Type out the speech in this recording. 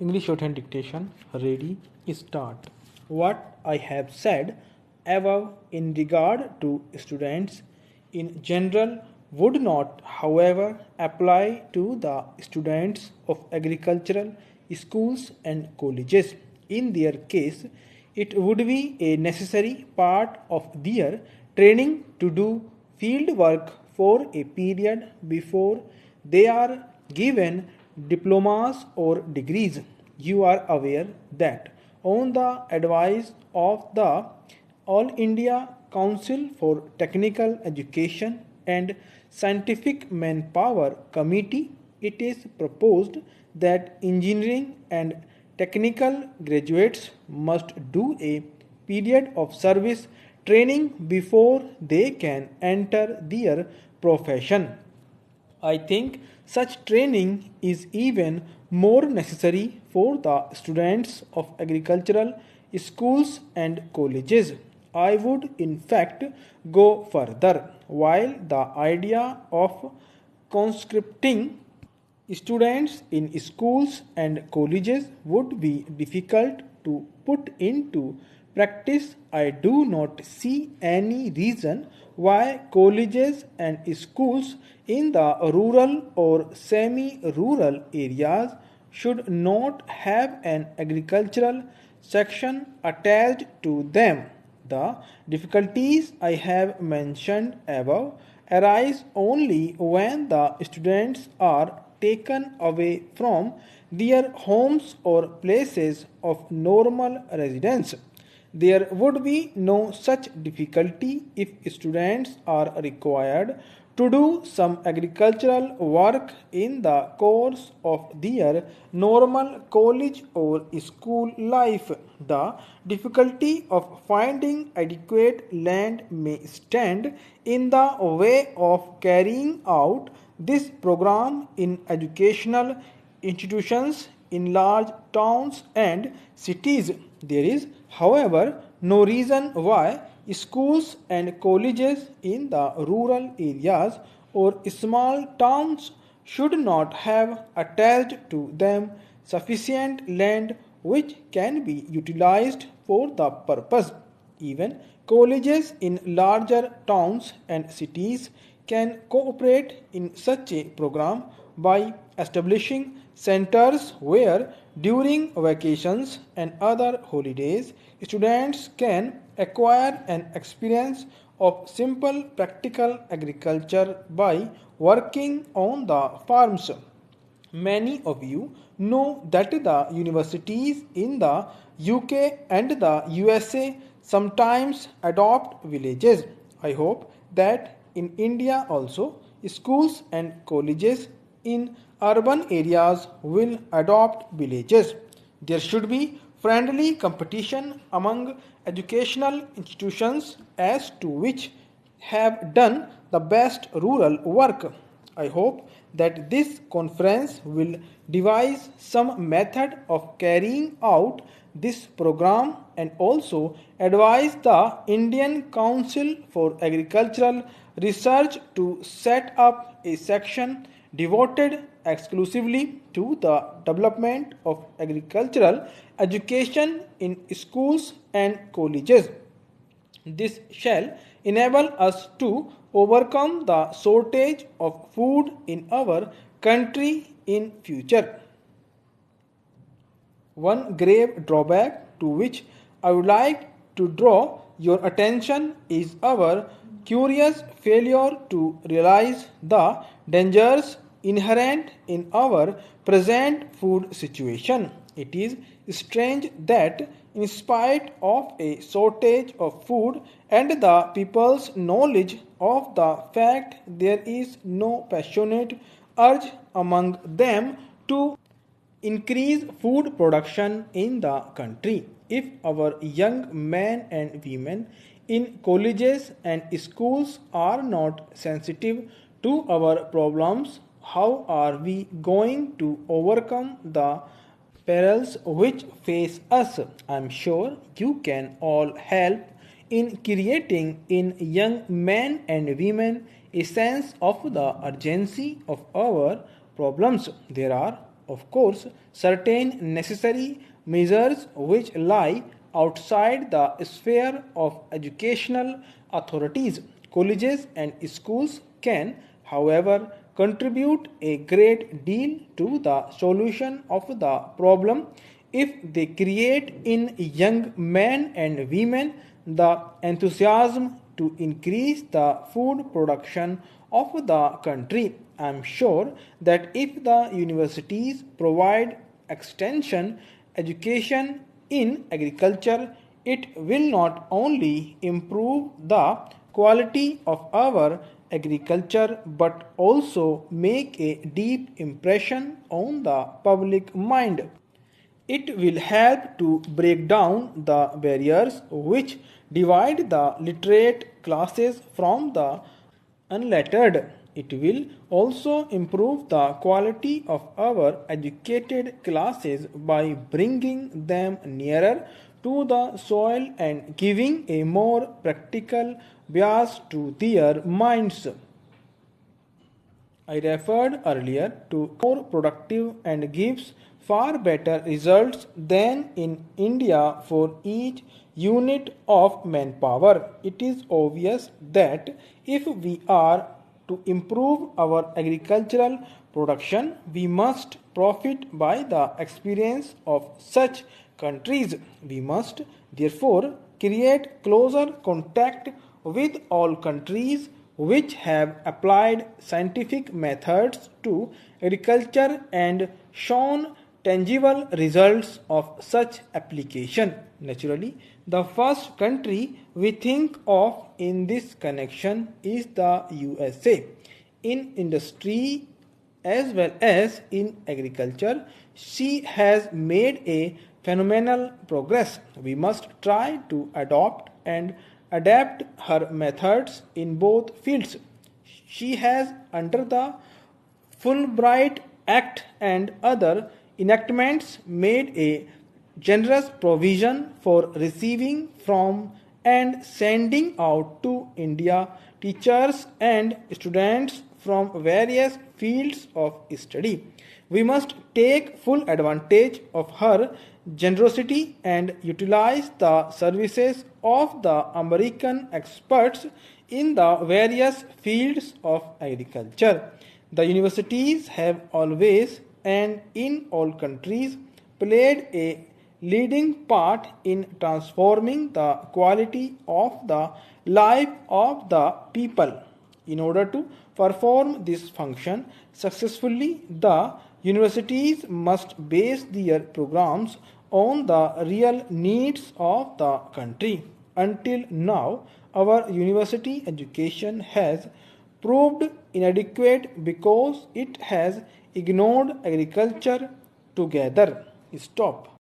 English Shorthand Dictation, ready, start. What I have said above in regard to students in general would not, however, apply to the students of agricultural schools and colleges. In their case, it would be a necessary part of their training to do field work for a period before they are given diplomas or degrees. You are aware that on the advice of the All India Council for Technical Education and Scientific Manpower Committee, it is proposed that engineering and technical graduates must do a period of service training before they can enter their profession. I think such training is even more necessary for the students of agricultural schools and colleges. I would, in fact, go further. While the idea of conscripting students in schools and colleges would be difficult to put into practice, I do not see any reason why colleges and schools in the rural or semi rural areas should not have an agricultural section attached to them. The difficulties I have mentioned above arise only when the students are taken away from their homes or places of normal residence. There would be no such difficulty if students are required to do some agricultural work in the course of their normal college or school life. The difficulty of finding adequate land may stand in the way of carrying out this program in educational institutions in large towns and cities. There is, however, no reason why schools and colleges in the rural areas or small towns should not have attached to them sufficient land which can be utilized for the purpose. Even colleges in larger towns and cities can cooperate in such a program by establishing centers where during vacations and other holidays students can acquire an experience of simple practical agriculture by working on the farms. Many of you know that the universities in the UK and the USA sometimes adopt villages. I hope that in India also schools and colleges in urban areas will adopt villages. There should be friendly competition among educational institutions as to which have done the best rural work. I hope that this conference will devise some method of carrying out this program and also advise the Indian Council for Agricultural Research to set up a section devoted exclusively to the development of agricultural education in schools and colleges. This shall enable us to overcome the shortage of food in our country in future. One grave drawback to which I would like to draw your attention is our curious failure to realize the dangers inherent in our present food situation. It is strange that, in spite of a shortage of food and the people's knowledge of the fact, there is no passionate urge among them to increase food production in the country. If our young men and women in colleges and schools are not sensitive to our problems, how are we going to overcome the perils which face us? I am sure you can all help in creating in young men and women a sense of the urgency of our problems. There are of course, certain necessary measures which lie outside the sphere of educational authorities. Colleges and schools can, however, contribute a great deal to the solution of the problem if they create in young men and women the enthusiasm to increase the food production of the country. I am sure that if the universities provide extension education in agriculture, it will not only improve the quality of our agriculture but also make a deep impression on the public mind. It will help to break down the barriers which divide the literate classes from the unlettered. It will also improve the quality of our educated classes by bringing them nearer to the soil and giving a more practical bias to their minds. I referred earlier to more productive and gives far better results than in India for each unit of manpower. It is obvious that if we are to improve our agricultural production, we must profit by the experience of such countries. We must therefore create closer contact with all countries which have applied scientific methods to agriculture and shown tangible results of such application. Naturally, the first country we think of in this connection is the USA. In industry as well as in agriculture, she has made a phenomenal progress. We must try to adopt and adapt her methods in both fields. She has, under the Fulbright Act and other enactments, made a generous provision for receiving from and sending out to India teachers and students from various fields of study. We must take full advantage of her generosity and utilize the services of the American experts in the various fields of agriculture. The universities have always and in all countries played a leading part in transforming the quality of the life of the people. In order to perform this function successfully, the universities must base their programs on the real needs of the country. Until now, our university education has proved inadequate because it has ignored agriculture together. Stop.